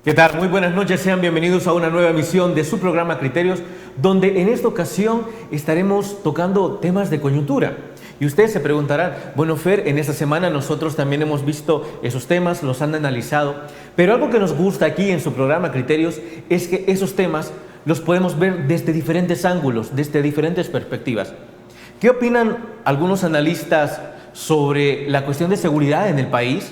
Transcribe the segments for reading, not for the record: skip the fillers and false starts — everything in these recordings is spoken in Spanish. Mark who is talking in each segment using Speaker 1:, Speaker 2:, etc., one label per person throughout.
Speaker 1: ¿Qué tal? Muy buenas noches, sean bienvenidos a una nueva emisión de su programa Criterios, donde en esta ocasión estaremos tocando temas de coyuntura. Y ustedes se preguntarán, bueno Fer, en esta semana nosotros también hemos visto esos temas, los han analizado, pero algo que nos gusta aquí en su programa Criterios es que esos temas los podemos ver desde diferentes ángulos, desde diferentes perspectivas. ¿Qué opinan algunos analistas sobre la cuestión de seguridad en el país?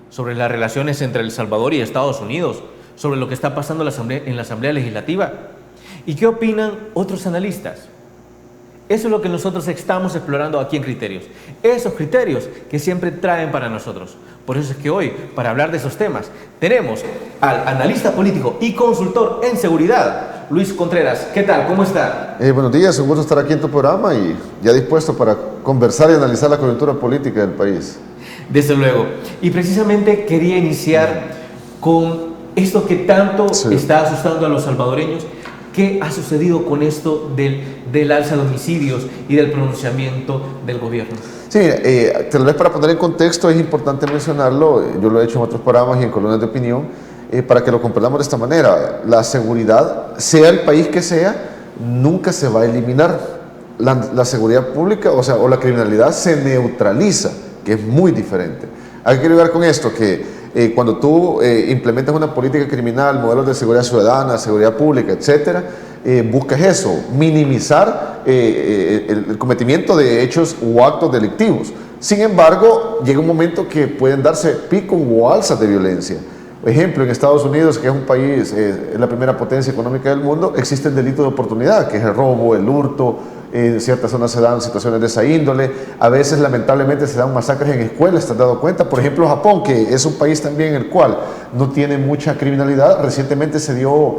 Speaker 1: Sobre las relaciones entre El Salvador y Estados Unidos, sobre lo que está pasando en la Asamblea Legislativa. ¿Y qué opinan otros analistas? Eso es lo que nosotros estamos explorando aquí en Criterios. Esos criterios que siempre traen para nosotros. Por eso es que hoy, para hablar de esos temas, tenemos al analista político y consultor en seguridad, Luis Contreras. ¿Qué tal? ¿Cómo está?
Speaker 2: Buenos días, un gusto estar aquí en tu programa y ya dispuesto para conversar y analizar la coyuntura política del país.
Speaker 1: Desde luego. Y precisamente quería iniciar con esto que tanto está asustando a los salvadoreños. ¿Qué ha sucedido con esto del alza de homicidios y del pronunciamiento del gobierno?
Speaker 2: Sí, tal vez para poner en contexto es importante mencionarlo, yo lo he hecho en otros programas y en columnas de opinión, para que lo comprendamos de esta manera. La seguridad, sea el país que sea, nunca se va a eliminar. La seguridad pública, o la criminalidad se neutraliza, que es muy diferente. ¿A qué quiero llegar con esto? Que cuando tú implementas una política criminal, modelos de seguridad ciudadana, seguridad pública, etcétera, buscas eso, minimizar el cometimiento de hechos o actos delictivos. Sin embargo, llega un momento que pueden darse picos o alzas de violencia. Por ejemplo, en Estados Unidos, que es un país, es la primera potencia económica del mundo, existe el delito de oportunidad, que es el robo, el hurto. En ciertas zonas se dan situaciones de esa índole. A veces, lamentablemente, se dan masacres en escuelas, ¿te has dado cuenta? Por ejemplo, Japón, que es un país también en el cual no tiene mucha criminalidad. Recientemente se dio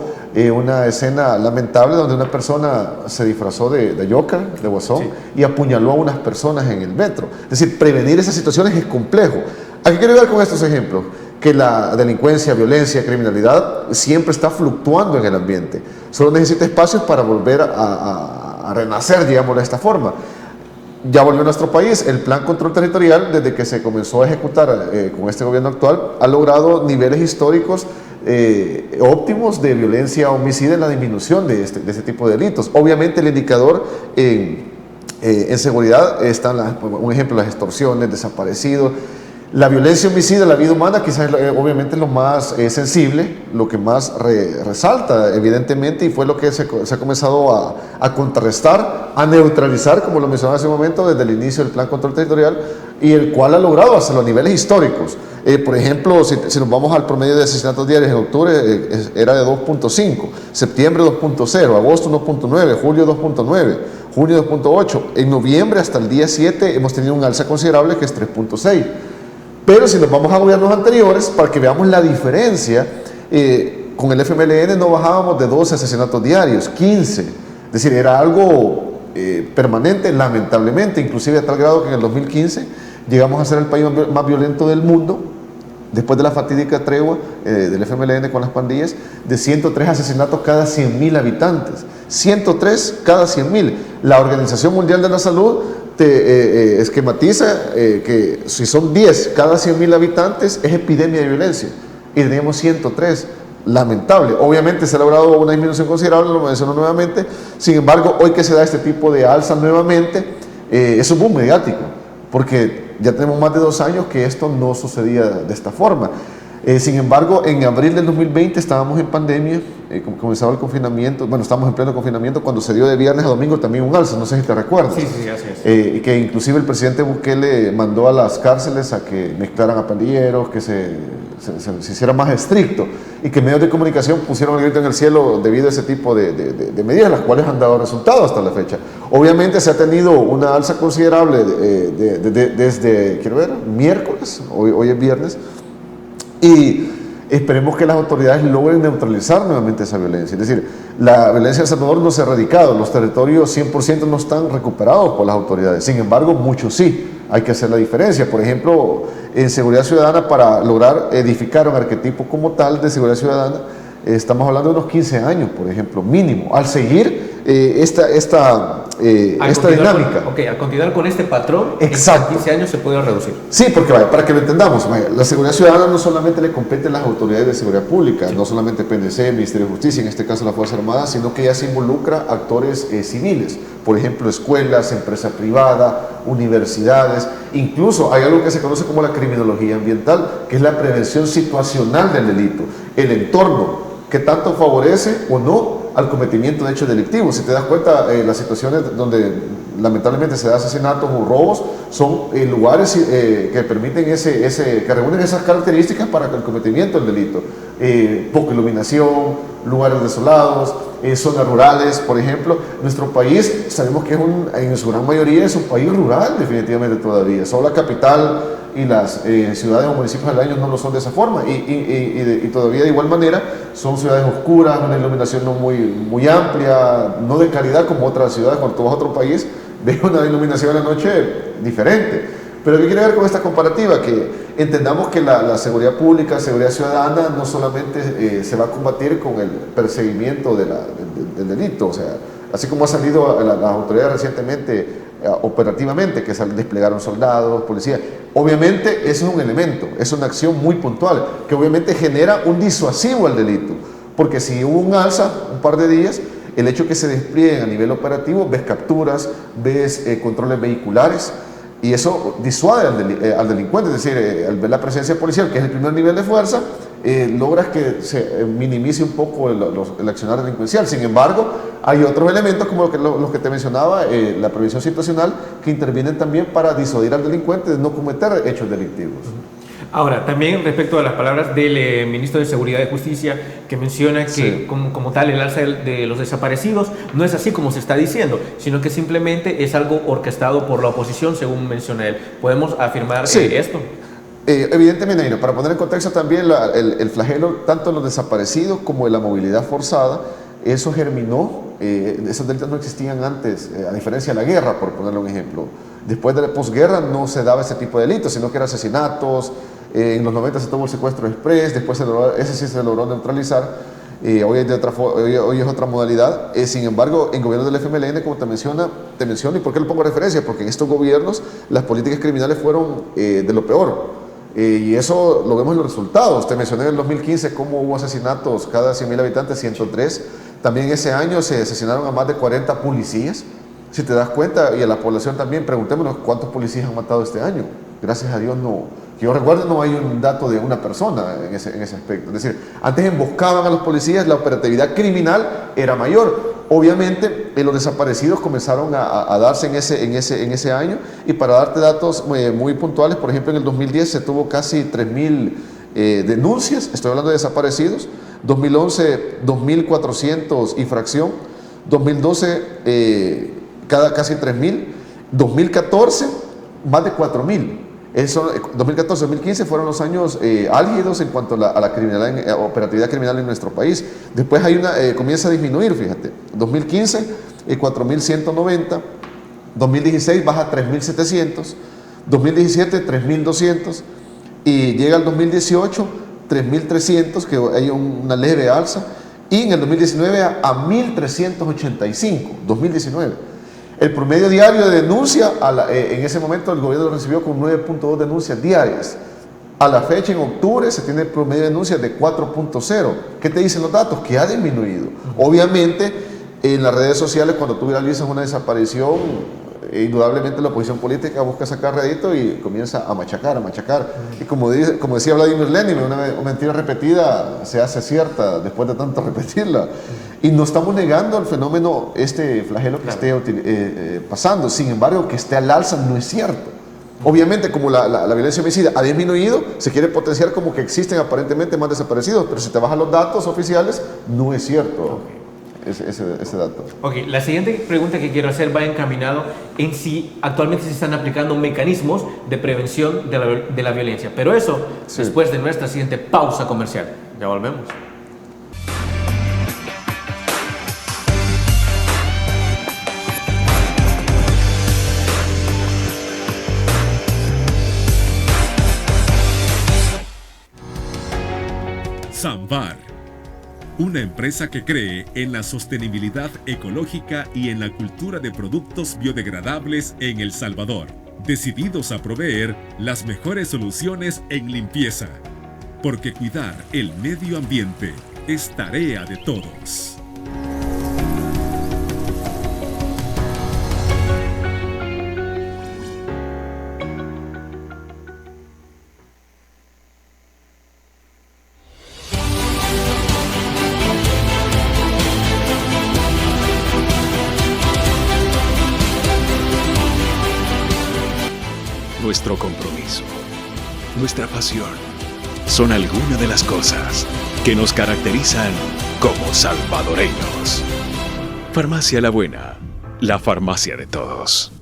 Speaker 2: una escena lamentable donde una persona se disfrazó de Joker, de Guasón, y apuñaló a unas personas en el metro. Es decir, prevenir esas situaciones es complejo. ¿A qué quiero llegar con estos ejemplos? Que la delincuencia, violencia, criminalidad siempre está fluctuando en el ambiente. Solo necesita espacios para volver a renacer, digámoslo de esta forma. Ya volvió a nuestro país. El Plan Control Territorial, desde que se comenzó a ejecutar con este gobierno actual, ha logrado niveles históricos óptimos de violencia homicida en la disminución de este tipo de delitos. Obviamente el indicador en seguridad están, un ejemplo, las extorsiones, desaparecidos. La violencia homicida, la vida humana, quizás obviamente es lo más sensible, lo que más resalta evidentemente, y fue lo que se ha comenzado a contrarrestar, a neutralizar, como lo mencionaba hace un momento, desde el inicio del Plan Control Territorial, y el cual ha logrado hasta los niveles históricos. Por ejemplo, si nos vamos al promedio de asesinatos diarios en octubre, era de 2.5, septiembre 2.0, agosto 1.9, julio 2.9, junio 2.8, en noviembre hasta el día 7 hemos tenido un alza considerable que es 3.6. Pero si nos vamos a gobiernos anteriores, para que veamos la diferencia, con el FMLN no bajábamos de 12 asesinatos diarios, 15. Es decir, era algo permanente, lamentablemente, inclusive a tal grado que en el 2015 llegamos a ser el país más violento del mundo, después de la fatídica tregua del FMLN con las pandillas, de 103 asesinatos cada 100.000 habitantes. 103 cada 100.000. La Organización Mundial de la Salud te esquematiza que si son 10 cada 100.000 habitantes es epidemia de violencia, y teníamos 103, lamentable. Obviamente se ha logrado una disminución considerable, lo menciono nuevamente. Sin embargo, hoy que se da este tipo de alza nuevamente, es un boom mediático, porque ya tenemos más de 2 años que esto no sucedía de esta forma. Sin embargo, en abril del 2020 estábamos en pandemia, comenzaba el confinamiento, bueno, estábamos en pleno confinamiento cuando se dio de viernes a domingo también un alza, no sé si te recuerdas.
Speaker 1: Sí, así es.
Speaker 2: Que inclusive el presidente Bukele mandó a las cárceles a que mezclaran a pandilleros, que se hiciera más estricto, y que medios de comunicación pusieron el grito en el cielo debido a ese tipo de medidas, las cuales han dado resultados hasta la fecha. Obviamente se ha tenido una alza considerable desde, quiero ver, miércoles, hoy es viernes. Y esperemos que las autoridades logren neutralizar nuevamente esa violencia. Es decir, la violencia en El Salvador no se ha erradicado, los territorios 100% no están recuperados por las autoridades, sin embargo, muchos sí. Hay que hacer la diferencia. Por ejemplo, en seguridad ciudadana, para lograr edificar un arquetipo como tal de seguridad ciudadana, estamos hablando de unos 15 años, por ejemplo, mínimo, al seguir esta dinámica.
Speaker 1: Al continuar con este patrón,
Speaker 2: exacto,
Speaker 1: en 15 años se puede reducir.
Speaker 2: Sí, porque vaya, para que lo entendamos, vaya, la seguridad ciudadana no solamente le compete a las autoridades de seguridad pública, sí, no solamente PNC, Ministerio de Justicia, en este caso la Fuerza Armada, sino que ya se involucra actores civiles, por ejemplo, escuelas, empresa privada, universidades, incluso hay algo que se conoce como la criminología ambiental, que es la prevención situacional del delito, el entorno que tanto favorece o no al cometimiento de hechos delictivos. Si te das cuenta, las situaciones donde lamentablemente se da asesinatos o robos son lugares que permiten que reúnen esas características para el cometimiento del delito. Poca iluminación, lugares desolados, zonas rurales, por ejemplo. Nuestro país, sabemos que en su gran mayoría es un país rural, definitivamente todavía. Solo la capital y las ciudades o municipios aledaños no lo son de esa forma, y todavía de igual manera son ciudades oscuras, una iluminación no muy amplia, no de calidad como otras ciudades. Cuando tú vas a otro país, ves una iluminación en la noche diferente. Pero ¿qué quiere ver con esta comparativa? Que entendamos que la seguridad pública, seguridad ciudadana, no solamente se va a combatir con el perseguimiento del delito, o sea, así como ha salido las autoridades recientemente operativamente, que desplegaron soldados, policías. Obviamente eso es un elemento, es una acción muy puntual, que obviamente genera un disuasivo al delito, porque si hubo un alza un par de días, el hecho que se desplieguen a nivel operativo, ves capturas, ves controles vehiculares, y eso disuade al delincuente. Es decir, al ver la presencia policial, que es el primer nivel de fuerza, logras que se minimice un poco el accionar delincuencial. Sin embargo, hay otros elementos como los que te mencionaba, la prevención situacional, que intervienen también para disuadir al delincuente de no cometer hechos delictivos.
Speaker 1: Ahora, también respecto a las palabras del ministro de Seguridad y Justicia, que menciona que sí, como tal el alza de los desaparecidos no es así como se está diciendo, sino que simplemente es algo orquestado por la oposición, según menciona él. ¿Podemos afirmar esto?
Speaker 2: Evidentemente, para poner en contexto también el flagelo tanto en los desaparecidos como en la movilidad forzada, eso germinó, esos delitos no existían antes, a diferencia de la guerra, por ponerle un ejemplo. Después de la posguerra no se daba ese tipo de delitos, sino que eran asesinatos. En los 90 se tomó el secuestro express, después ese sí se logró neutralizar. Hoy es otra modalidad. Sin embargo, en gobiernos del FMLN, como te menciono, ¿y por qué lo pongo a referencia? Porque en estos gobiernos las políticas criminales fueron de lo peor. Y eso lo vemos en los resultados. Te mencioné en el 2015 cómo hubo asesinatos cada 100.000 habitantes, 103. También ese año se asesinaron a más de 40 policías. Si te das cuenta, y a la población también, preguntémonos cuántos policías han matado este año. Gracias a Dios no, que yo recuerdo, no hay un dato de una persona en ese aspecto. Es decir, antes emboscaban a los policías, la operatividad criminal era mayor. Obviamente, los desaparecidos comenzaron a darse en ese año, y para darte datos muy puntuales, por ejemplo, en el 2010 se tuvo casi 3.000 denuncias, estoy hablando de desaparecidos, 2011 2.400 y fracción, 2012 casi 3.000, 2014 más de 4.000. 2014-2015 fueron los años álgidos en cuanto a la operatividad criminal en nuestro país. Después comienza a disminuir, fíjate. 2015, 4.190. 2016 baja a 3.700. 2017, 3.200. Y llega al 2018, 3.300, que hay una leve alza. Y en el 2019 a 1.385. 2019. El promedio diario de denuncia, en ese momento el gobierno lo recibió con 9.2 denuncias diarias. A la fecha, en octubre, se tiene el promedio de denuncias de 4.0. ¿Qué te dicen los datos? Que ha disminuido. Obviamente, en las redes sociales, cuando tú viralizas una desaparición, indudablemente la oposición política busca sacar rédito y comienza a machacar. Y como decía Vladimir Lenin, una mentira repetida se hace cierta después de tanto repetirla. Y no estamos negando el fenómeno, este flagelo que esté pasando. Sin embargo, que esté al alza no es cierto. Obviamente, como la violencia homicida ha disminuido, se quiere potenciar como que existen aparentemente más desaparecidos, pero si te bajan los datos oficiales, no es cierto. ese dato.
Speaker 1: Ok, la siguiente pregunta que quiero hacer va encaminado en si actualmente se están aplicando mecanismos de prevención de la violencia. Pero eso después de nuestra siguiente pausa comercial. Ya volvemos.
Speaker 3: Samvar, una empresa que cree en la sostenibilidad ecológica y en la cultura de productos biodegradables en El Salvador, decididos a proveer las mejores soluciones en limpieza, porque cuidar el medio ambiente es tarea de todos.
Speaker 4: Nuestro compromiso, nuestra pasión, son algunas de las cosas que nos caracterizan como salvadoreños. Farmacia La Buena, la farmacia de todos.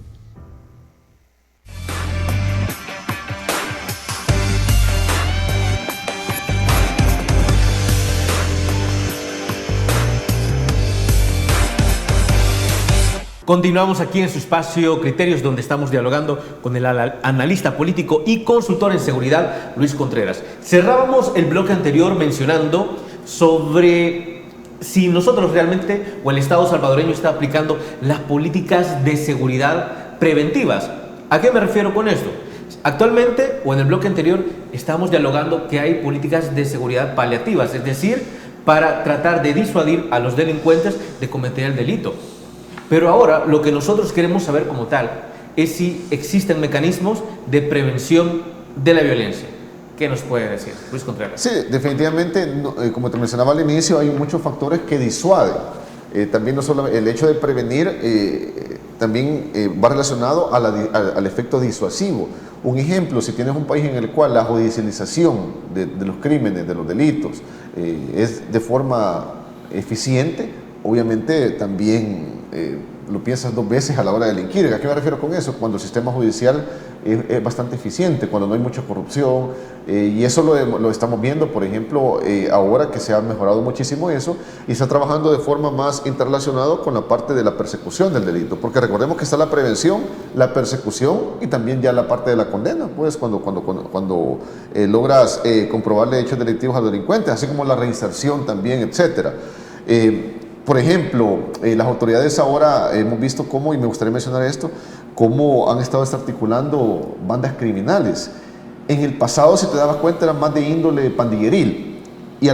Speaker 1: Continuamos aquí en su espacio Criterios, donde estamos dialogando con el analista político y consultor en seguridad, Luis Contreras. Cerrábamos el bloque anterior mencionando sobre si nosotros realmente o el Estado salvadoreño está aplicando las políticas de seguridad preventivas. ¿A qué me refiero con esto? Actualmente, o en el bloque anterior, estamos dialogando que hay políticas de seguridad paliativas, es decir, para tratar de disuadir a los delincuentes de cometer el delito. Pero ahora lo que nosotros queremos saber como tal es si existen mecanismos de prevención de la violencia. ¿Qué nos puede decir, Luis Contreras?
Speaker 2: Sí, definitivamente, como te mencionaba al inicio, hay muchos factores que disuaden. También no solo el hecho de prevenir, también va relacionado al efecto disuasivo. Un ejemplo, si tienes un país en el cual la judicialización de los crímenes, de los delitos, es de forma eficiente, obviamente también lo piensas dos veces a la hora de delinquir. ¿A qué me refiero con eso? Cuando el sistema judicial es bastante eficiente, cuando no hay mucha corrupción, y eso lo estamos viendo, por ejemplo, ahora que se ha mejorado muchísimo eso, y está trabajando de forma más interrelacionada con la parte de la persecución del delito, porque recordemos que está la prevención, la persecución y también ya la parte de la condena, pues cuando logras comprobarle hechos delictivos a los delincuentes, así como la reinserción también, etcétera. Por ejemplo, las autoridades ahora hemos visto cómo, y me gustaría mencionar esto, cómo han estado desarticulando bandas criminales. En el pasado, si te dabas cuenta, eran más de índole pandilleril. Y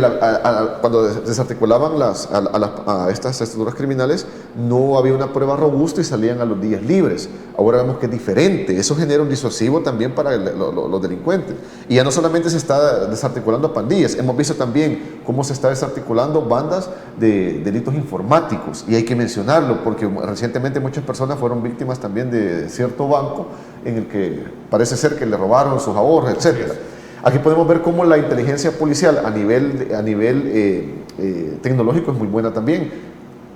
Speaker 2: cuando desarticulaban a estas estructuras criminales, no había una prueba robusta y salían a los días libres. Ahora vemos que es diferente. Eso genera un disuasivo también para los delincuentes. Y ya no solamente se está desarticulando pandillas, hemos visto también cómo se está desarticulando bandas de delitos informáticos. Y hay que mencionarlo porque recientemente muchas personas fueron víctimas también de cierto banco en el que parece ser que le robaron sus ahorros, etcétera. Aquí podemos ver cómo la inteligencia policial a nivel tecnológico es muy buena también.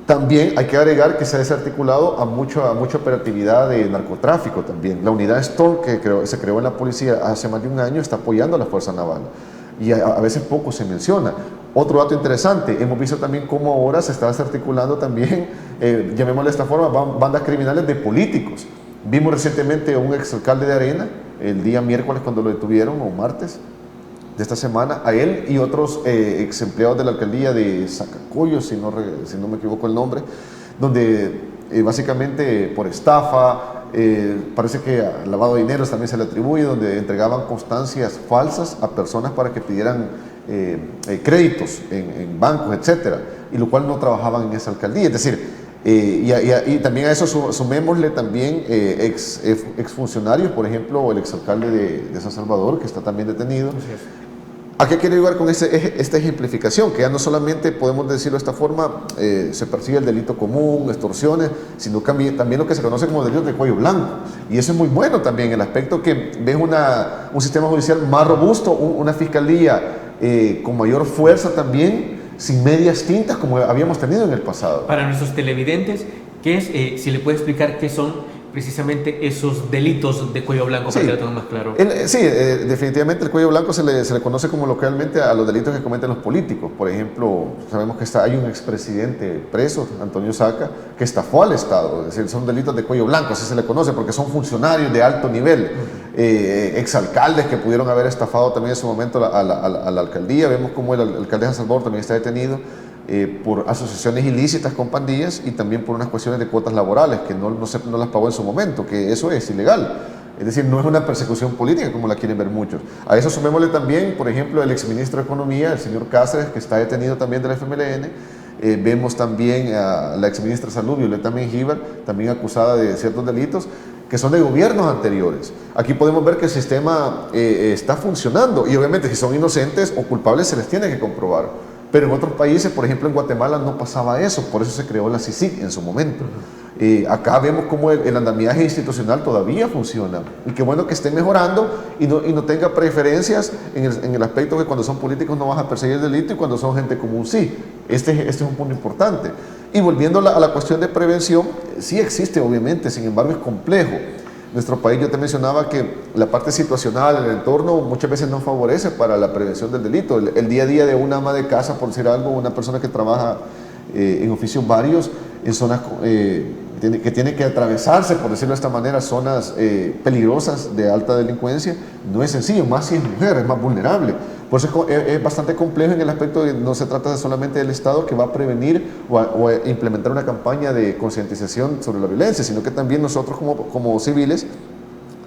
Speaker 2: También hay que agregar que se ha desarticulado a mucha operatividad de narcotráfico también. La unidad STORM que se creó en la policía hace más de un año está apoyando a la Fuerza Naval y a veces poco se menciona. Otro dato interesante, hemos visto también cómo ahora se está desarticulando también, llamémosle de esta forma, bandas criminales de políticos. Vimos recientemente a un exalcalde de Arena, el día miércoles cuando lo detuvieron, o martes de esta semana, a él y otros ex empleados de la alcaldía de Zacacoyo, si no me equivoco el nombre, donde básicamente por estafa, parece que a lavado de dinero también se le atribuye, donde entregaban constancias falsas a personas para que pidieran créditos en bancos, etcétera, y lo cual no trabajaban en esa alcaldía. Es decir, y también a eso sumémosle también exfuncionarios, por ejemplo, el exalcalde de San Salvador, que está también detenido. ¿A qué quiero llegar con esta ejemplificación? Que ya no solamente podemos decirlo de esta forma, se persigue el delito común, extorsiones, sino también lo que se conoce como delitos de cuello blanco. Y eso es muy bueno también, el aspecto que ves un sistema judicial más robusto, una fiscalía con mayor fuerza también, sin medias tintas como habíamos tenido en el pasado.
Speaker 1: Para nuestros televidentes, ¿qué es, si le puede explicar qué son precisamente esos delitos de cuello blanco, para que lo tengan más claro?
Speaker 2: Definitivamente el cuello blanco se le conoce como localmente a los delitos que cometen los políticos. Por ejemplo, sabemos que hay un expresidente preso, Antonio Saca, que estafó al Estado. Es decir, son delitos de cuello blanco, así se le conoce, porque son funcionarios de alto nivel, exalcaldes que pudieron haber estafado también en su momento a la alcaldía. Vemos como el alcalde de San Salvador también está detenido por asociaciones ilícitas con pandillas y también por unas cuestiones de cuotas laborales que no las pagó en su momento, que eso es ilegal. Es decir, no es una persecución política como la quieren ver muchos. A eso sumémosle también, por ejemplo, el exministro de Economía, el señor Cáceres, que está detenido también del FMLN. Vemos también a la exministra de Salud, Violeta Mengíbar, también acusada de ciertos delitos que son de gobiernos anteriores. Aquí podemos ver que el sistema está funcionando y obviamente si son inocentes o culpables se les tiene que comprobar. Pero en otros países, por ejemplo en Guatemala, no pasaba eso, por eso se creó la CICIG en su momento. Acá vemos cómo el andamiaje institucional todavía funciona y qué bueno que esté mejorando y no tenga preferencias en el aspecto que cuando son políticos no vas a perseguir el delito y cuando son gente común sí. Este es un punto importante. Y volviendo a la cuestión de prevención, sí existe obviamente, sin embargo es complejo. Nuestro país, yo te mencionaba que la parte situacional, el entorno, muchas veces no favorece para la prevención del delito. El día a día de una ama de casa, por decir algo, una persona que trabaja en oficios varios, en zonas que tiene que atravesarse, por decirlo de esta manera, zonas peligrosas de alta delincuencia, no es sencillo, más si es mujer, es más vulnerable. Por eso es bastante complejo en el aspecto de que no se trata solamente del Estado que va a prevenir o a implementar una campaña de concientización sobre la violencia, sino que también nosotros como civiles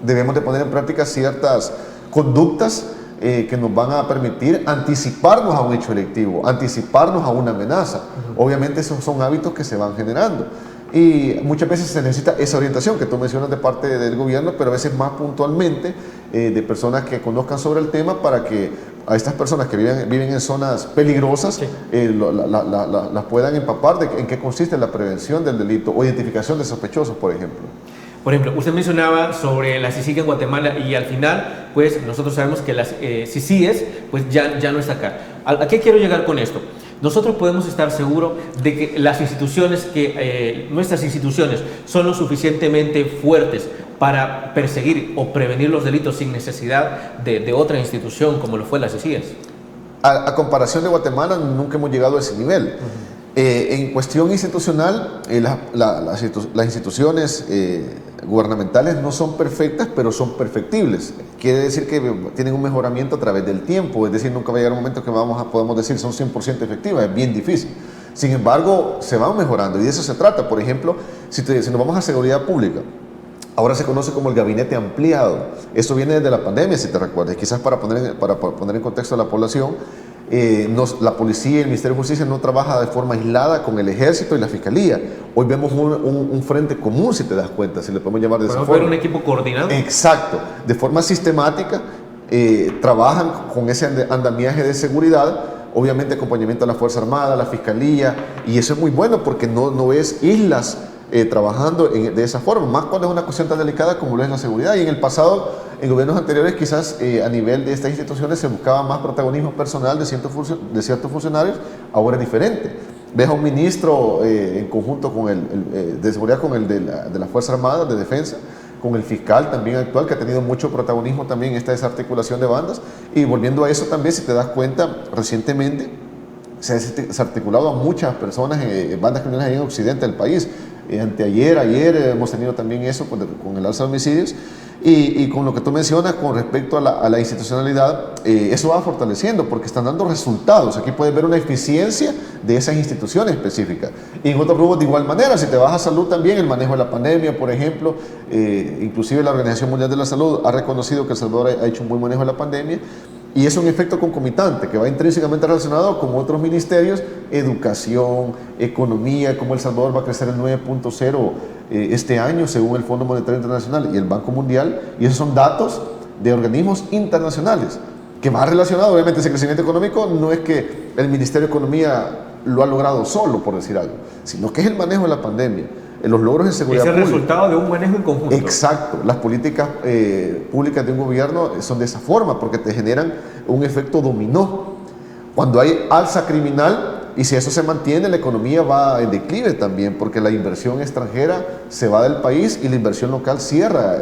Speaker 2: debemos de poner en práctica ciertas conductas que nos van a permitir anticiparnos a un hecho delictivo, anticiparnos a una amenaza. Obviamente esos son hábitos que se van generando. Y muchas veces se necesita esa orientación que tú mencionas de parte del gobierno, pero a veces más puntualmente de personas que conozcan sobre el tema para que a estas personas que viven en zonas peligrosas sí. Las puedan empapar de en qué consiste la prevención del delito o identificación de sospechosos, por ejemplo.
Speaker 1: Por ejemplo, usted mencionaba sobre la CICIG en Guatemala y al final, pues nosotros sabemos que las CICIGs pues ya no está acá. ¿A qué quiero llegar con esto? Nosotros podemos estar seguros de que las instituciones, nuestras instituciones son lo suficientemente fuertes para perseguir o prevenir los delitos sin necesidad de otra institución como lo fue las CICIGs.
Speaker 2: A comparación de Guatemala, nunca hemos llegado a ese nivel. En cuestión institucional, las instituciones gubernamentales no son perfectas, pero son perfectibles. Quiere decir que tienen un mejoramiento a través del tiempo, es decir, nunca va a llegar un momento que podemos decir son 100% efectivas, es bien difícil. Sin embargo, se van mejorando y de eso se trata. Por ejemplo, si nos vamos a seguridad pública, ahora se conoce como el gabinete ampliado. Esto viene desde la pandemia, si te recuerdas. Quizás para poner en contexto a la población, la policía y el Ministerio de Justicia no trabaja de forma aislada con el ejército y la fiscalía. Hoy vemos un frente común, si te das cuenta, si le podemos llamar de esa forma.
Speaker 1: ¿Podemos ver un equipo coordinado?
Speaker 2: Exacto. De forma sistemática trabajan con ese andamiaje de seguridad, obviamente acompañamiento a la Fuerza Armada, la Fiscalía, y eso es muy bueno porque no es islas trabajando de esa forma, más cuando es una cuestión tan delicada como lo es la seguridad. Y en el pasado, en gobiernos anteriores, quizás a nivel de estas instituciones se buscaba más protagonismo personal de ciertos funcionarios, ahora es diferente. Ves a un ministro en conjunto con de seguridad con el de la Fuerza Armada, de defensa, con el fiscal también actual, que ha tenido mucho protagonismo también en esta desarticulación de bandas. Y volviendo a eso también, si te das cuenta, recientemente se ha articulado a muchas personas, bandas criminales ahí en occidente del país. Ayer hemos tenido también eso con el alza de homicidios y con lo que tú mencionas con respecto a la institucionalidad, eso va fortaleciendo porque están dando resultados. Aquí puedes ver una eficiencia de esas instituciones específicas. Y en otros rubros de igual manera, si te vas a salud también, el manejo de la pandemia, por ejemplo, inclusive la Organización Mundial de la Salud ha reconocido que El Salvador ha hecho un buen manejo de la pandemia. Y es un efecto concomitante que va intrínsecamente relacionado con otros ministerios, educación, economía, como El Salvador va a crecer en 9.0 este año según el Fondo Monetario Internacional y el Banco Mundial, y esos son datos de organismos internacionales, que va relacionado, obviamente ese crecimiento económico no es que el Ministerio de Economía lo ha logrado solo, por decir algo, sino que es el manejo de la pandemia. Los logros de seguridad pública.
Speaker 1: Es el resultado de un manejo en conjunto.
Speaker 2: Exacto. Las políticas públicas de un gobierno son de esa forma porque te generan un efecto dominó. Cuando hay alza criminal, Y si eso se mantiene, la economía va en declive también, porque la inversión extranjera se va del país y la inversión local cierra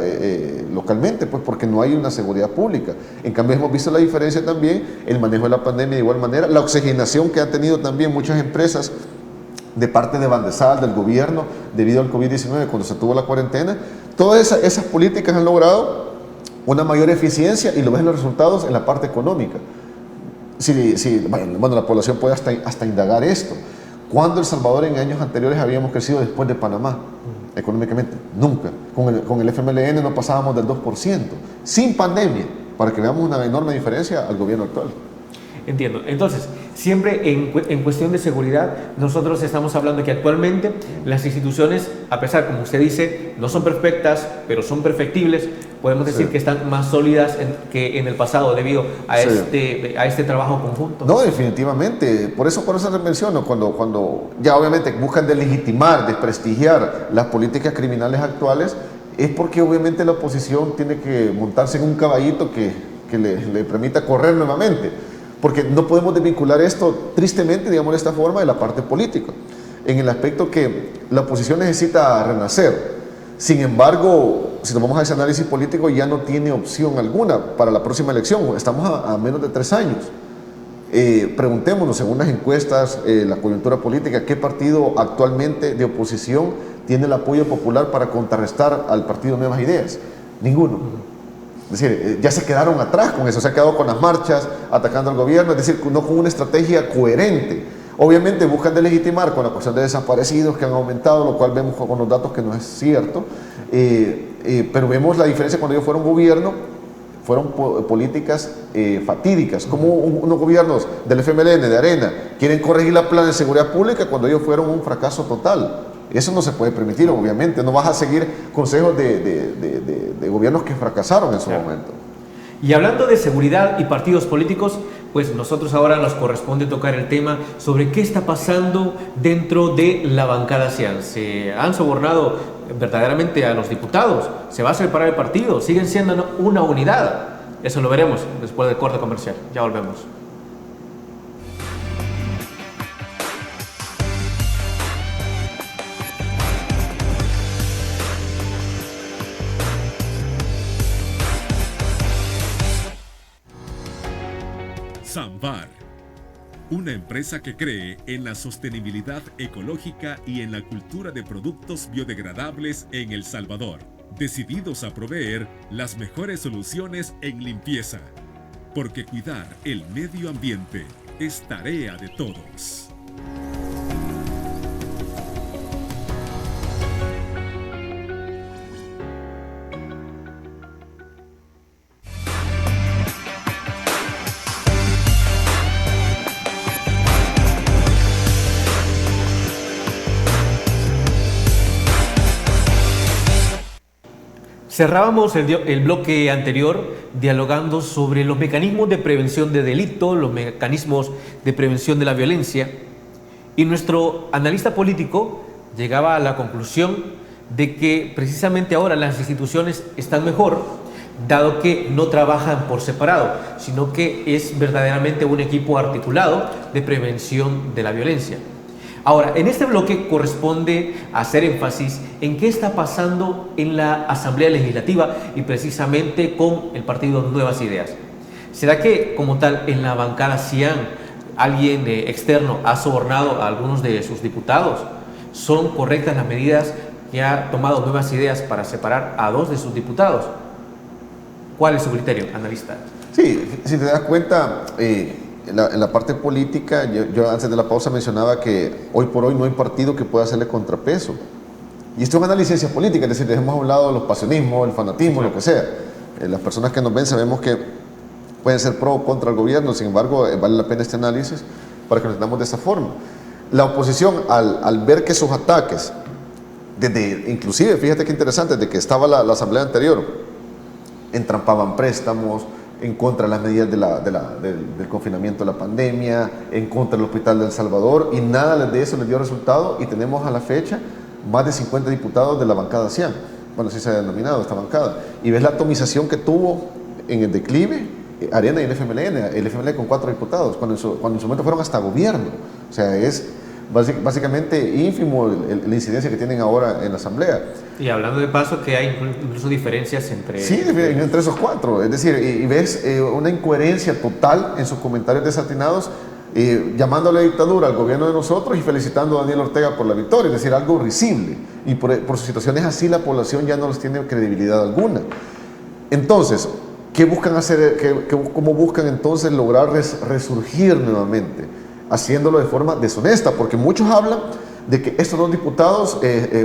Speaker 2: localmente, pues porque no hay una seguridad pública. En cambio, hemos visto la diferencia también, el manejo de la pandemia de igual manera, la oxigenación que han tenido también muchas empresas de parte de Bandesal, del gobierno, debido al COVID-19, cuando se tuvo la cuarentena. Todas esas políticas han logrado una mayor eficiencia y lo ves en los resultados en la parte económica. Bueno, la población puede hasta indagar esto. ¿Cuándo El Salvador en años anteriores habíamos crecido después de Panamá? Económicamente, nunca. Con el FMLN no pasábamos del 2%, sin pandemia, para que veamos una enorme diferencia al gobierno actual.
Speaker 1: Entiendo. Entonces, siempre en cuestión de seguridad, nosotros estamos hablando que actualmente las instituciones, a pesar, como usted dice, no son perfectas, pero son perfectibles, podemos decir que están más sólidas que en el pasado debido a, este trabajo conjunto.
Speaker 2: No, definitivamente. Por eso les menciono, cuando ya obviamente buscan delegitimar, desprestigiar las políticas criminales actuales, es porque obviamente la oposición tiene que montarse en un caballito que le permita correr nuevamente. Porque no podemos desvincular esto, tristemente, digamos de esta forma, de la parte política, en el aspecto que la oposición necesita renacer. Sin embargo, si tomamos ese análisis político, ya no tiene opción alguna para la próxima elección. Estamos a menos de 3 años. Preguntémonos, según las encuestas, la coyuntura política, ¿qué partido actualmente de oposición tiene el apoyo popular para contrarrestar al partido Nuevas Ideas? Ninguno. Es decir, ya se quedaron atrás con eso, se ha quedado con las marchas, atacando al gobierno, es decir, no con una estrategia coherente. Obviamente buscan delegitimar con la cuestión de desaparecidos que han aumentado, lo cual vemos con los datos que no es cierto, pero vemos la diferencia cuando ellos fueron gobierno, fueron políticas fatídicas, como unos gobiernos del FMLN, de Arena, quieren corregir la plan de seguridad pública cuando ellos fueron un fracaso total. Eso no se puede permitir, obviamente. No vas a seguir consejos de gobiernos que fracasaron en su momento.
Speaker 1: Y hablando de seguridad y partidos políticos, pues nosotros ahora nos corresponde tocar el tema sobre qué está pasando dentro de la bancada CIAN. ¿Se han sobornado verdaderamente a los diputados? ¿Se va a separar el partido? ¿Siguen siendo una unidad? Eso lo veremos después del corte comercial. Ya volvemos.
Speaker 3: Samvar, una empresa que cree en la sostenibilidad ecológica y en la cultura de productos biodegradables en El Salvador, decididos a proveer las mejores soluciones en limpieza, porque cuidar el medio ambiente es tarea de todos.
Speaker 1: Cerrábamos el bloque anterior dialogando sobre los mecanismos de prevención de delito, los mecanismos de prevención de la violencia, y nuestro analista político llegaba a la conclusión de que precisamente ahora las instituciones están mejor, dado que no trabajan por separado, sino que es verdaderamente un equipo articulado de prevención de la violencia. Ahora, en este bloque corresponde hacer énfasis en qué está pasando en la Asamblea Legislativa y precisamente con el partido Nuevas Ideas. ¿Será que, como tal, en la bancada CIAN alguien externo ha sobornado a algunos de sus diputados? ¿Son correctas las medidas que ha tomado Nuevas Ideas para separar a 2 de sus diputados? ¿Cuál es su criterio, analista?
Speaker 2: Sí, si te das cuenta, en la parte política, yo antes de la pausa mencionaba que hoy por hoy no hay partido que pueda hacerle contrapeso. Y esto es una licencia política, es decir, hemos hablado de los pasionismos, el fanatismo, lo que sea. Las personas que nos ven sabemos que pueden ser pro o contra el gobierno, sin embargo, vale la pena este análisis para que nos entendamos de esa forma. La oposición, al ver que sus ataques, inclusive, fíjate qué interesante, desde que estaba la asamblea anterior, entrampaban préstamos, en contra de las medidas del confinamiento de la pandemia, en contra del Hospital de El Salvador, y nada de eso les dio resultado, y tenemos a la fecha más de 50 diputados de la bancada CIAN. Bueno, así se ha denominado esta bancada. Y ves la atomización que tuvo en el declive Arena y el FMLN con 4 diputados, cuando en su momento fueron hasta gobierno. O sea, es básicamente ínfimo la incidencia que tienen ahora en la Asamblea.
Speaker 1: Y hablando de paso, que hay incluso diferencias entre...
Speaker 2: Sí, entre esos cuatro. Es decir, y ves una incoherencia total en sus comentarios desatinados, llamándole dictadura al gobierno de nosotros y felicitando a Daniel Ortega por la victoria. Es decir, algo risible. Y por sus situaciones así, la población ya no les tiene credibilidad alguna. Entonces, ¿qué buscan hacer? ¿Cómo buscan entonces lograr resurgir nuevamente? Haciéndolo de forma deshonesta, porque muchos hablan de que estos dos diputados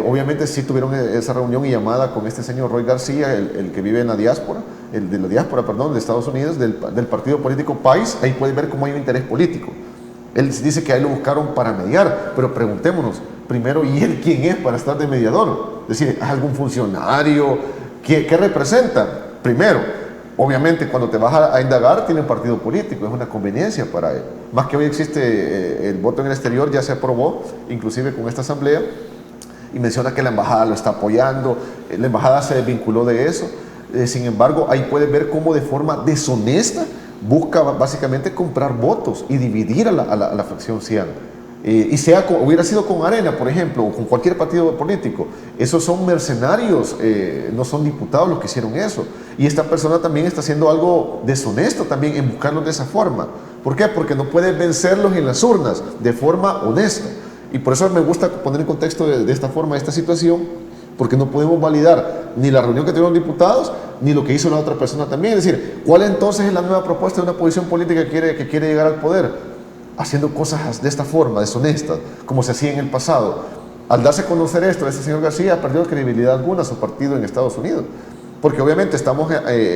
Speaker 2: obviamente sí tuvieron esa reunión y llamada con este señor Roy García, el que vive en la diáspora, de Estados Unidos, del partido político PAIS. Ahí pueden ver cómo hay un interés político. Él dice que ahí lo buscaron para mediar, pero preguntémonos primero, ¿y él quién es para estar de mediador? Es decir, ¿es algún funcionario? ¿Qué representa? Primero, obviamente cuando te vas a indagar tiene un partido político, es una conveniencia para él. Más que hoy existe el voto en el exterior, ya se aprobó, inclusive con esta asamblea, y menciona que la embajada lo está apoyando, la embajada se desvinculó de eso. Sin embargo, ahí puedes ver cómo de forma deshonesta busca básicamente comprar votos y dividir a la fracción cian. Y hubiera sido con Arena, por ejemplo, o con cualquier partido político, esos son mercenarios, no son diputados los que hicieron eso. Y esta persona también está haciendo algo deshonesto también en buscarlos de esa forma. ¿Por qué? Porque no puede vencerlos en las urnas de forma honesta. Y por eso me gusta poner en contexto de esta forma esta situación, porque no podemos validar ni la reunión que tuvieron diputados, ni lo que hizo la otra persona también. Es decir, ¿cuál entonces es la nueva propuesta de una posición política que quiere llegar al poder? Haciendo cosas de esta forma, deshonestas, como se hacía en el pasado. Al darse a conocer esto, este señor García ha perdido credibilidad alguna a su partido en Estados Unidos, porque obviamente estamos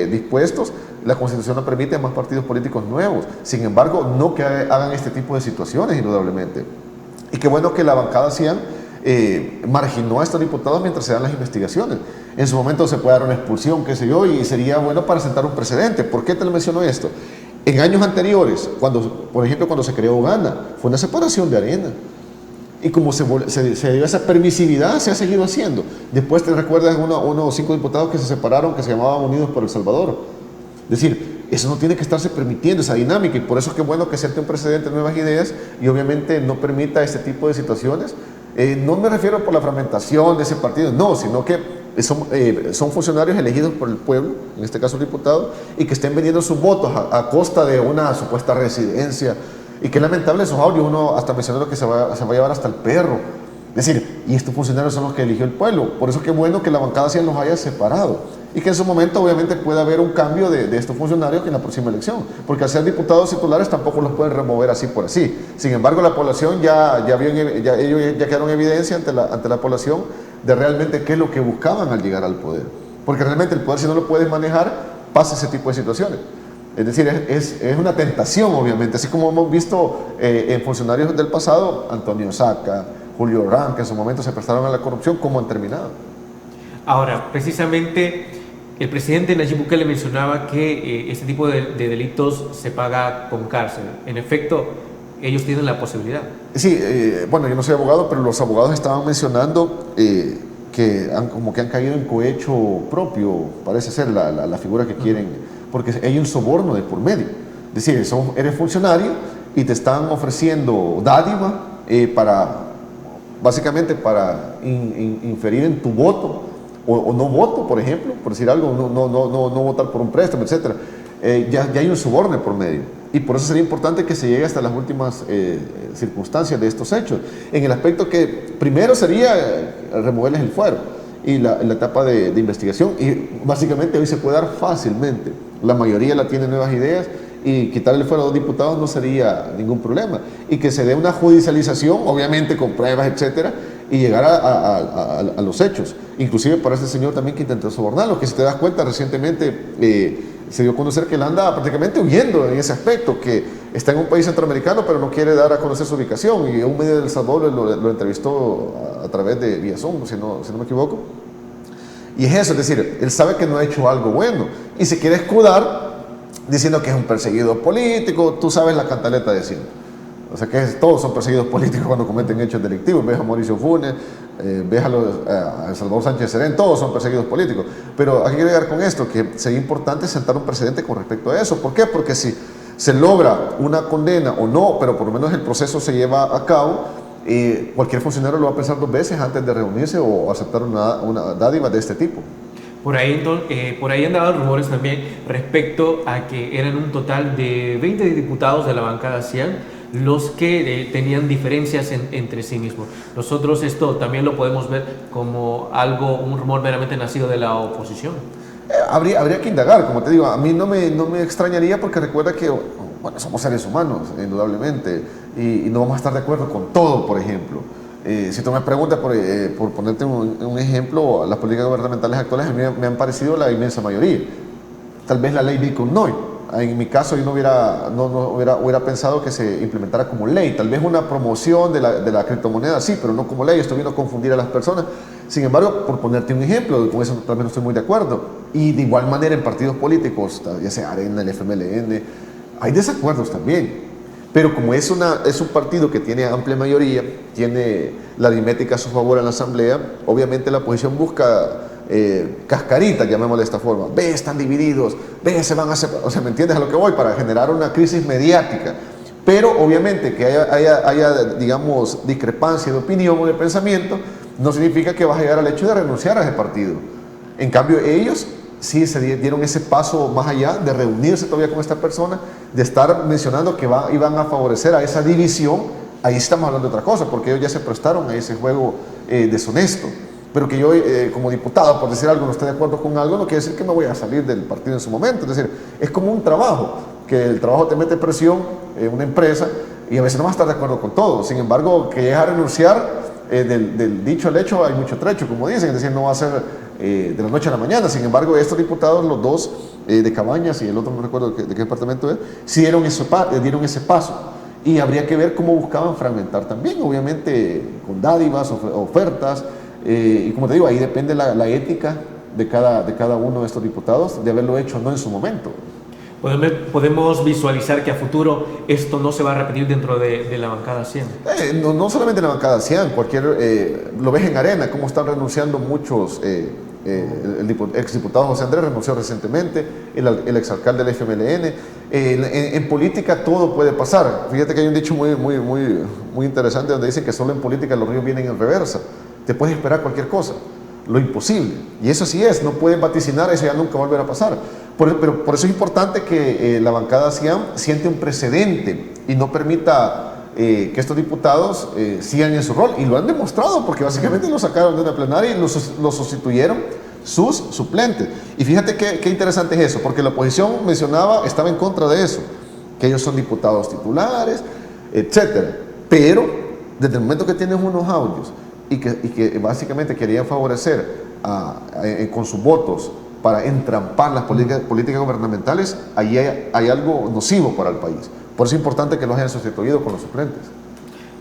Speaker 2: dispuestos, la Constitución no permite más partidos políticos nuevos, sin embargo, no que hagan este tipo de situaciones, indudablemente. Y qué bueno que la bancada CIAN marginó a estos diputados mientras se dan las investigaciones. En su momento se puede dar una expulsión, qué sé yo, y sería bueno para sentar un precedente. ¿Por qué te lo menciono esto? En años anteriores, por ejemplo, cuando se creó Gana, fue una separación de Arena. Y como se dio esa permisividad, se ha seguido haciendo. Después te recuerdas unos 5 diputados que se separaron, que se llamaban Unidos por El Salvador. Es decir, eso no tiene que estarse permitiendo, esa dinámica. Y por eso es que es bueno que siente un precedente de nuevas ideas y obviamente no permita este tipo de situaciones. No me refiero por la fragmentación de ese partido, no, sino que son funcionarios elegidos por el pueblo, en este caso diputados, y que estén vendiendo sus votos a costa de una supuesta residencia. Y qué lamentable esos audios, uno hasta mencionando que se va a llevar hasta el perro. Es decir, y estos funcionarios son los que eligió el pueblo. Por eso es que bueno que la bancada CIAN los haya separado. Y que en su momento obviamente pueda haber un cambio de estos funcionarios en la próxima elección. Porque al ser diputados titulares tampoco los pueden remover así por así. Sin embargo, la población ellos ya quedaron en evidencia ante la población de realmente qué es lo que buscaban al llegar al poder. Porque realmente el poder, si no lo puedes manejar, pasa ese tipo de situaciones. Es decir, es una tentación, obviamente, así como hemos visto en funcionarios del pasado, Antonio Saca, Julio Ram, que en su momento se prestaron a la corrupción, cómo han terminado.
Speaker 1: Ahora, precisamente, el presidente Nayib Bukele mencionaba que este tipo de delitos se paga con cárcel. En efecto, ellos tienen la posibilidad.
Speaker 2: Sí, bueno, yo no soy abogado, pero los abogados estaban mencionando que han caído en cohecho propio, parece ser la figura que quieren, porque hay un soborno de por medio. Es decir, eres funcionario y te están ofreciendo dádiva básicamente para inferir en tu voto o no voto, por ejemplo, por decir algo, no votar por un préstamo, etc. Ya hay un soborno por medio. Y por eso sería importante que se llegue hasta las últimas circunstancias de estos hechos. En el aspecto que primero sería removerles el fuero y la etapa de investigación. Y básicamente hoy se puede dar fácilmente. La mayoría la tiene nuevas ideas y quitarle el fuero a 2 diputados no sería ningún problema. Y que se dé una judicialización, obviamente con pruebas, etcétera, y llegar a los hechos. Inclusive para este señor también que intentó sobornarlo, que si te das cuenta recientemente se dio a conocer que él anda prácticamente huyendo en ese aspecto, que está en un país centroamericano pero no quiere dar a conocer su ubicación, y un medio de El Salvador lo entrevistó a través de vía Zoom, si no me equivoco. Y es eso, es decir, él sabe que no ha hecho algo bueno y se quiere escudar diciendo que es un perseguido político. Tú sabes la cantaleta de siempre. O sea que todos son perseguidos políticos cuando cometen hechos delictivos. Ves a Mauricio Funes, ves a Salvador Sánchez Serén, todos son perseguidos políticos. Pero hay que llegar con esto, que sería importante sentar un precedente con respecto a eso. ¿Por qué? Porque si se logra una condena o no, pero por lo menos el proceso se lleva a cabo, cualquier funcionario lo va a pensar 2 veces antes de reunirse o aceptar una dádiva de este tipo.
Speaker 1: Por ahí andaban rumores también respecto a que eran un total de 20 diputados de la bancada Cian los que tenían diferencias entre sí mismos. Nosotros esto también lo podemos ver como un rumor meramente nacido de la oposición.
Speaker 2: Habría que indagar, como te digo, a mí no me extrañaría porque recuerda que, bueno, somos seres humanos, indudablemente, y no vamos a estar de acuerdo con todo, por ejemplo. Si tú me preguntas, por ponerte un ejemplo, las políticas gubernamentales actuales a mí me han parecido la inmensa mayoría. Tal vez la ley Bitcoin. En mi caso yo no hubiera pensado que se implementara como ley. Tal vez una promoción de la criptomoneda, sí, pero no como ley. Esto vino a confundir a las personas. Sin embargo, por ponerte un ejemplo, con eso también no estoy muy de acuerdo. Y de igual manera en partidos políticos, ya sea Arena, el FMLN, hay desacuerdos también. Pero como es un partido que tiene amplia mayoría, tiene la aritmética a su favor en la asamblea, obviamente la oposición busca cascaritas, llamémosle de esta forma. Ve, están divididos, ve, se van a separar. O sea, ¿me entiendes a lo que voy? Para generar una crisis mediática. Pero obviamente que haya digamos, discrepancia de opinión o de pensamiento, no significa que vas a llegar al hecho de renunciar a ese partido. En cambio, ellos sí se dieron ese paso más allá de reunirse todavía con esta persona, de estar mencionando que iban a favorecer a esa división. Ahí estamos hablando de otra cosa, porque ellos ya se prestaron a ese juego deshonesto. Pero que yo como diputado, por decir algo, no esté de acuerdo con algo, no quiere decir que me voy a salir del partido en su momento. Es decir, es como un trabajo, que el trabajo te mete presión en una empresa y a veces no vas a estar de acuerdo con todo. Sin embargo, que llegas a renunciar, del dicho al hecho hay mucho trecho, como dicen, es decir, no va a ser de la noche a la mañana. Sin embargo, estos diputados, los dos de Cabañas y el otro no recuerdo de qué departamento es, sí dieron ese paso. Y habría que ver cómo buscaban fragmentar también, obviamente con dádivas, ofertas, y como te digo, ahí depende la ética de cada uno de estos diputados de haberlo hecho no en su momento.
Speaker 1: Podemos visualizar que a futuro esto no se va a repetir dentro de la bancada Cian.
Speaker 2: No solamente en la bancada Cian, lo ves en Arena, cómo están renunciando muchos. El exdiputado José Andrés renunció recientemente, el exalcalde del FMLN. En política todo puede pasar. Fíjate que hay un dicho muy interesante donde dicen que solo en política los ríos vienen en reversa. Te puedes esperar cualquier cosa, lo imposible. Y eso sí es, no pueden vaticinar, eso ya nunca va a volver a pasar. Pero por eso es importante que la bancada Cian siente un precedente y no permita que estos diputados sigan en su rol. Y lo han demostrado, porque básicamente lo sacaron de una plenaria y lo sustituyeron sus suplentes. Y fíjate qué interesante es eso, porque la oposición estaba en contra de eso, que ellos son diputados titulares, etc. Pero desde el momento que tienes unos audios y que básicamente querían favorecer con sus votos para entrampar las políticas gubernamentales, ahí hay algo nocivo para el país. Por eso es importante que los hayan sustituido con los suplentes.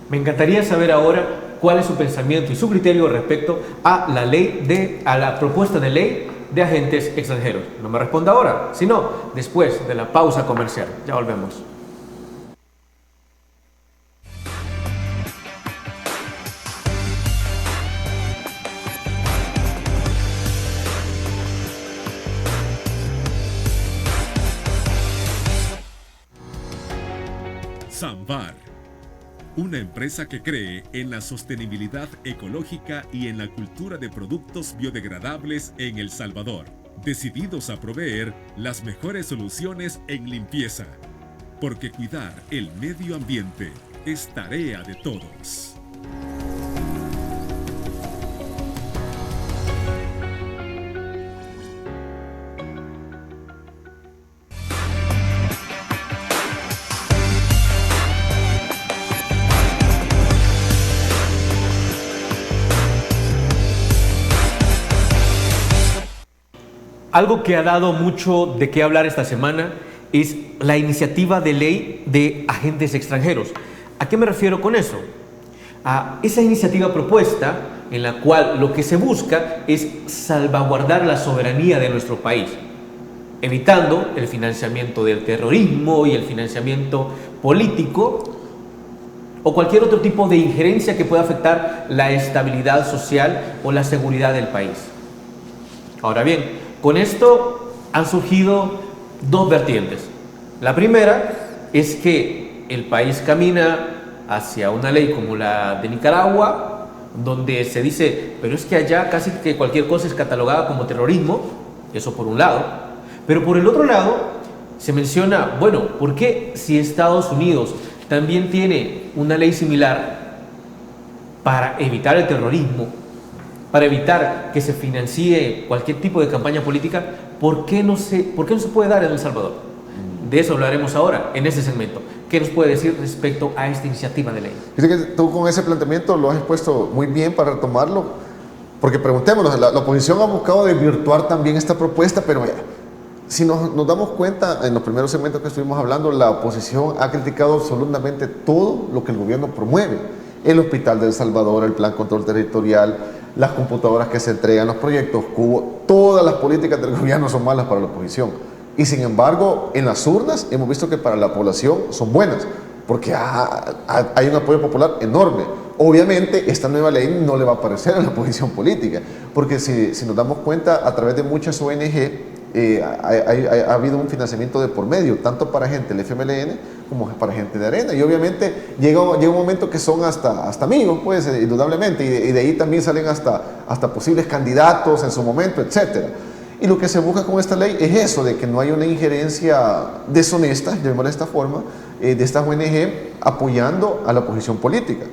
Speaker 1: Me encantaría saber ahora cuál es su pensamiento y su criterio respecto a la propuesta de ley de agentes extranjeros. No me responda ahora, sino después de la pausa comercial. Ya volvemos.
Speaker 3: Samvar, una empresa que cree en la sostenibilidad ecológica y en la cultura de productos biodegradables en El Salvador, decididos a proveer las mejores soluciones en limpieza, porque cuidar el medio ambiente es tarea de todos.
Speaker 1: Algo que ha dado mucho de qué hablar esta semana es la iniciativa de ley de agentes extranjeros. ¿A qué me refiero con eso? A esa iniciativa propuesta en la cual lo que se busca es salvaguardar la soberanía de nuestro país, evitando el financiamiento del terrorismo y el financiamiento político o cualquier otro tipo de injerencia que pueda afectar la estabilidad social o la seguridad del país. Ahora bien, con esto han surgido dos vertientes. La primera es que el país camina hacia una ley como la de Nicaragua, donde se dice, pero es que allá casi que cualquier cosa es catalogada como terrorismo, eso por un lado, pero por el otro lado se menciona, bueno, ¿por qué si Estados Unidos también tiene una ley similar para evitar el terrorismo, para evitar que se financie cualquier tipo de campaña política, ¿por qué no se puede dar en El Salvador? De eso hablaremos ahora, en este segmento. ¿Qué nos puede decir respecto a esta iniciativa de ley?
Speaker 2: Fíjate que tú con ese planteamiento lo has expuesto muy bien para retomarlo, porque preguntémonos, la oposición ha buscado desvirtuar también esta propuesta, pero mira, si nos damos cuenta, en los primeros segmentos que estuvimos hablando, la oposición ha criticado absolutamente todo lo que el gobierno promueve. El Hospital de El Salvador, el Plan Control Territorial, las computadoras que se entregan, los proyectos Cubo, todas las políticas del gobierno son malas para la oposición. Y sin embargo, en las urnas hemos visto que para la población son buenas, porque hay un apoyo popular enorme. Obviamente, esta nueva ley no le va a parecer a la oposición política, porque si nos damos cuenta, a través de muchas ONG, ha habido un financiamiento de por medio, tanto para gente del FMLN como para gente de Arena, y obviamente llega un momento que son hasta amigos, pues, indudablemente, y de ahí también salen hasta posibles candidatos en su momento, etcétera. Y lo que se busca con esta ley es eso, de que no haya una injerencia deshonesta, llamémosla de esta forma, de estas ONG apoyando a la oposición política.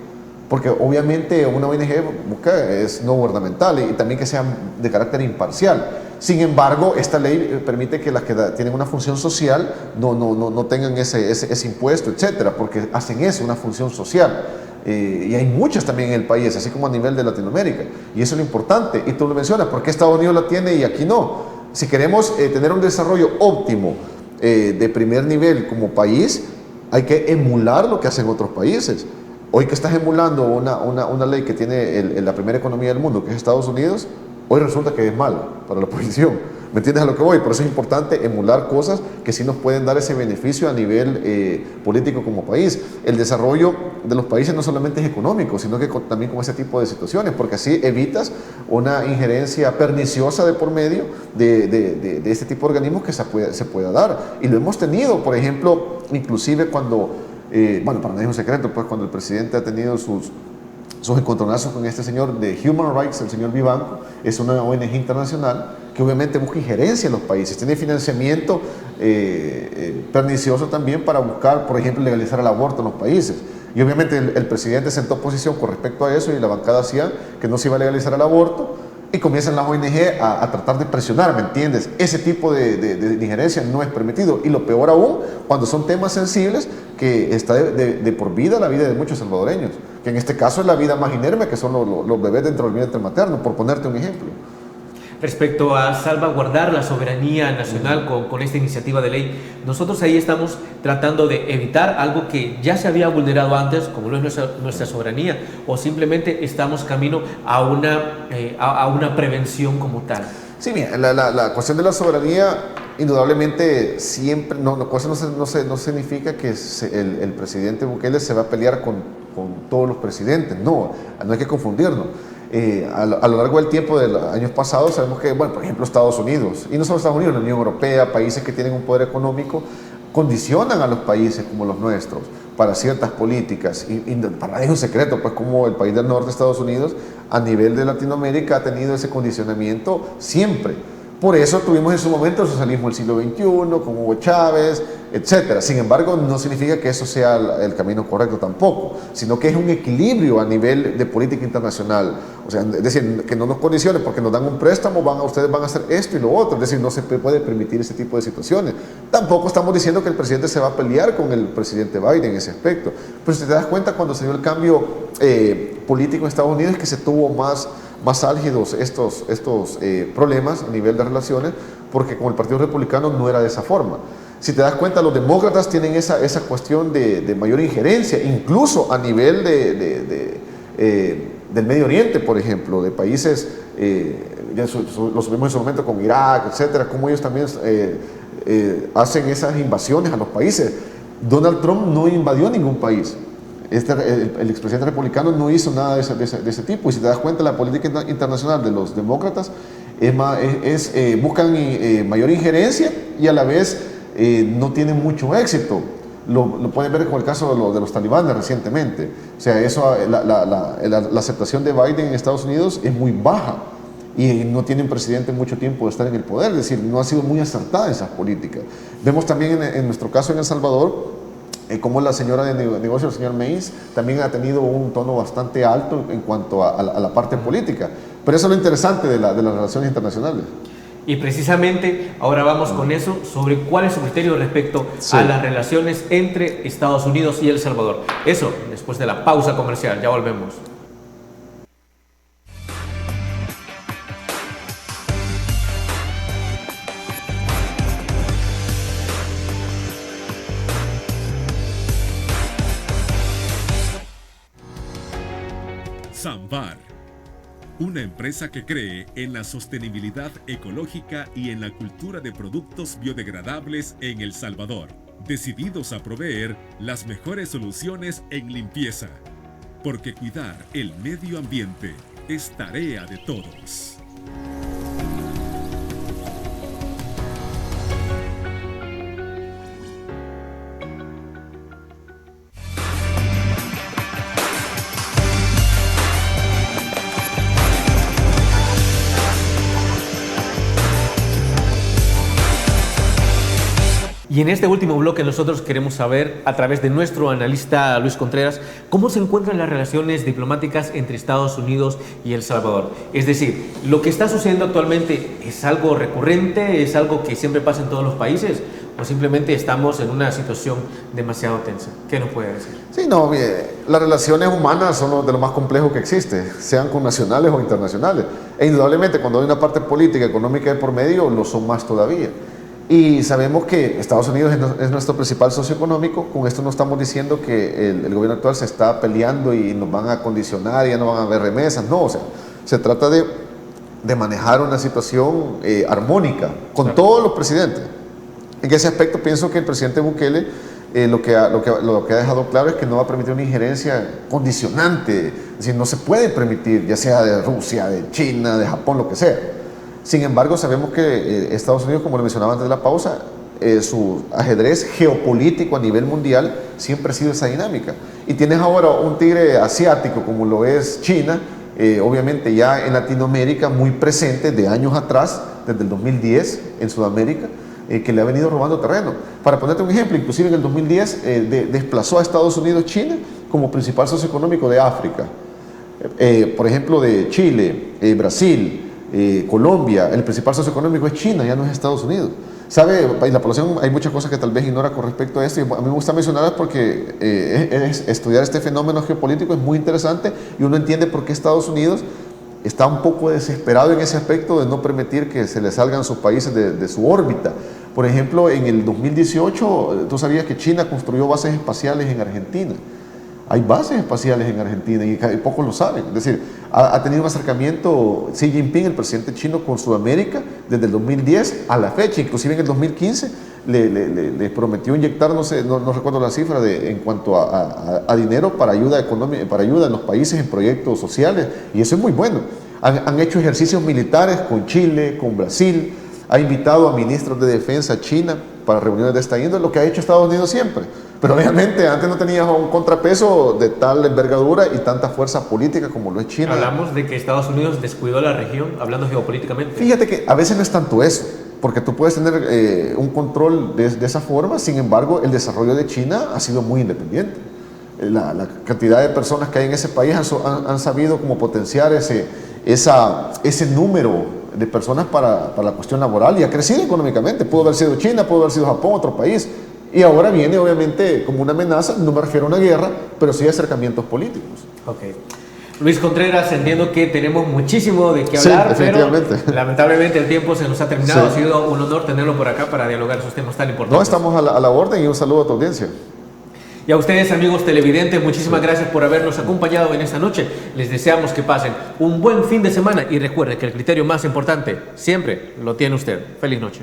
Speaker 2: Porque obviamente una ONG busca es no gubernamental y también que sea de carácter imparcial. Sin embargo, esta ley permite que las que tienen una función social no tengan ese impuesto, etcétera, porque hacen eso, una función social. Y hay muchas también en el país, así como a nivel de Latinoamérica. Y eso es lo importante. Y tú lo mencionas, ¿por qué Estados Unidos la tiene y aquí no? Si queremos tener un desarrollo óptimo de primer nivel como país, hay que emular lo que hacen otros países. Hoy que estás emulando una ley que tiene la primera economía del mundo, que es Estados Unidos, hoy resulta que es malo para la oposición. ¿Me entiendes a lo que voy? Por eso es importante emular cosas que sí nos pueden dar ese beneficio a nivel político como país. El desarrollo de los países no solamente es económico, sino que también con ese tipo de situaciones, porque así evitas una injerencia perniciosa de por medio de este tipo de organismos que se pueda dar. Y lo hemos tenido, por ejemplo, inclusive cuando, bueno, para nadie es un secreto, pues cuando el presidente ha tenido sus encontronazos con este señor de Human Rights, el señor Vivanco, es una ONG internacional que obviamente busca injerencia en los países, tiene financiamiento pernicioso también para buscar, por ejemplo, legalizar el aborto en los países. Y obviamente el presidente sentó posición con respecto a eso y la bancada hacía que no se iba a legalizar el aborto y comienzan las ONG a tratar de presionar, ¿me entiendes? Ese tipo de injerencia no es permitido y lo peor aún cuando son temas sensibles que está de por vida la vida de muchos salvadoreños, que en este caso es la vida más inerme, que son los bebés dentro del vientre materno, por ponerte un ejemplo.
Speaker 1: Respecto a salvaguardar la soberanía nacional con esta iniciativa de ley, nosotros ahí estamos tratando de evitar algo que ya se había vulnerado antes, como lo es nuestra soberanía, o simplemente estamos camino a una prevención como tal.
Speaker 2: Sí, mira, la cuestión de la soberanía, indudablemente, siempre, no significa que el presidente Bukele se va a pelear con todos los presidentes, no hay que confundirnos. A lo largo del tiempo de los años pasados sabemos que, bueno, por ejemplo, Estados Unidos, y no solo Estados Unidos, la Unión Europea, países que tienen un poder económico, condicionan a los países como los nuestros para ciertas políticas, y para nadie es un secreto, pues como el país del norte, Estados Unidos, a nivel de Latinoamérica ha tenido ese condicionamiento siempre. Por eso tuvimos en su momento el socialismo del siglo XXI, con Hugo Chávez, etc. Sin embargo, no significa que eso sea el camino correcto tampoco, sino que es un equilibrio a nivel de política internacional. O sea, es decir, que no nos condicione porque nos dan un préstamo, ustedes van a hacer esto y lo otro. Es decir, no se puede permitir ese tipo de situaciones. Tampoco estamos diciendo que el presidente se va a pelear con el presidente Biden en ese aspecto. Pero si te das cuenta, cuando se dio el cambio político en Estados Unidos, es que se tuvo más álgidos estos problemas a nivel de relaciones, porque con el Partido Republicano no era de esa forma. Si te das cuenta, los demócratas tienen esa cuestión de mayor injerencia, incluso a nivel del Medio Oriente, por ejemplo, de países, ya lo subimos en su momento con Irak, etcétera, como ellos también hacen esas invasiones a los países. Donald Trump no invadió ningún país. El expresidente republicano no hizo nada de ese tipo, y si te das cuenta, la política internacional de los demócratas buscan mayor injerencia y a la vez no tienen mucho éxito. Lo pueden ver con el caso de los talibanes recientemente. O sea, eso, la aceptación de Biden en Estados Unidos es muy baja y no tiene un presidente mucho tiempo de estar en el poder, es decir, no ha sido muy acertada esas políticas. Vemos también en nuestro caso en El Salvador, como la señora de negocio, el señor Mays, también ha tenido un tono bastante alto en cuanto a la parte política. Pero eso es lo interesante de las relaciones internacionales.
Speaker 1: Y precisamente ahora vamos con eso, sobre cuál es su criterio respecto a las relaciones entre Estados Unidos y El Salvador. Eso, después de la pausa comercial. Ya volvemos.
Speaker 3: Samvar, una empresa que cree en la sostenibilidad ecológica y en la cultura de productos biodegradables en El Salvador, decididos a proveer las mejores soluciones en limpieza, porque cuidar el medio ambiente es tarea de todos.
Speaker 1: Y en este último bloque nosotros queremos saber, a través de nuestro analista Luis Contreras, cómo se encuentran las relaciones diplomáticas entre Estados Unidos y El Salvador. Es decir, ¿lo que está sucediendo actualmente es algo recurrente, es algo que siempre pasa en todos los países, o simplemente estamos en una situación demasiado tensa? ¿Qué nos puede decir?
Speaker 2: Sí, no, las relaciones humanas son de lo más complejo que existe, sean con nacionales o internacionales. E indudablemente cuando hay una parte política, económica de por medio, lo son más todavía. Y sabemos que Estados Unidos es nuestro principal socio económico. Con esto no estamos diciendo que el gobierno actual se está peleando y nos van a condicionar y ya no van a haber remesas. No, o sea, se trata de manejar una situación armónica con todos los presidentes. En ese aspecto pienso que el presidente Bukele lo que ha dejado claro es que no va a permitir una injerencia condicionante. Es decir, no se puede permitir, ya sea de Rusia, de China, de Japón, lo que sea. Sin embargo, sabemos que Estados Unidos, como lo mencionaba antes de la pausa, su ajedrez geopolítico a nivel mundial siempre ha sido esa dinámica. Y tienes ahora un tigre asiático como lo es China, obviamente ya en Latinoamérica muy presente de años atrás, desde el 2010 en Sudamérica, que le ha venido robando terreno. Para ponerte un ejemplo, inclusive en el 2010 desplazó a Estados Unidos China como principal socio económico de África. Por ejemplo, de Chile, Brasil, Colombia, el principal socio económico es China, ya no es Estados Unidos. ¿Sabe? Y la población, hay muchas cosas que tal vez ignora con respecto a esto, y a mí me gusta mencionarlas porque estudiar este fenómeno geopolítico es muy interesante y uno entiende por qué Estados Unidos está un poco desesperado en ese aspecto de no permitir que se le salgan sus países de su órbita. Por ejemplo, en el 2018, tú sabías que China construyó bases espaciales en Argentina. Hay bases espaciales en Argentina y pocos lo saben. Es decir, ha tenido un acercamiento Xi Jinping, el presidente chino, con Sudamérica desde el 2010 a la fecha. Inclusive en el 2015 le prometió inyectar, no recuerdo la cifra, en cuanto a dinero para ayuda económica, para ayuda en los países en proyectos sociales. Y eso es muy bueno. Han hecho ejercicios militares con Chile, con Brasil. Ha invitado a ministros de defensa china para reuniones de esta índole, lo que ha hecho Estados Unidos siempre. Pero obviamente antes no tenía un contrapeso de tal envergadura y tanta fuerza política como lo es China.
Speaker 1: Hablamos de que Estados Unidos descuidó la región, hablando geopolíticamente.
Speaker 2: Fíjate que a veces no es tanto eso, porque tú puedes tener un control de esa forma. Sin embargo, el desarrollo de China ha sido muy independiente. La cantidad de personas que hay en ese país han sabido como potenciar ese número de personas para la cuestión laboral, y ha crecido económicamente. Pudo haber sido China, pudo haber sido Japón, otro país. Y ahora viene obviamente como una amenaza, no me refiero a una guerra, pero sí a acercamientos políticos.
Speaker 1: Ok. Luis Contreras, entiendo que tenemos muchísimo de qué hablar,
Speaker 2: sí, definitivamente.
Speaker 1: Pero lamentablemente el tiempo se nos ha terminado. Sí. Ha sido un honor tenerlo por acá para dialogar esos temas tan importantes.
Speaker 2: No, estamos a la orden, y un saludo a tu audiencia.
Speaker 1: Y a ustedes, amigos televidentes, muchísimas gracias por habernos acompañado en esta noche. Les deseamos que pasen un buen fin de semana y recuerden que el criterio más importante siempre lo tiene usted. Feliz noche.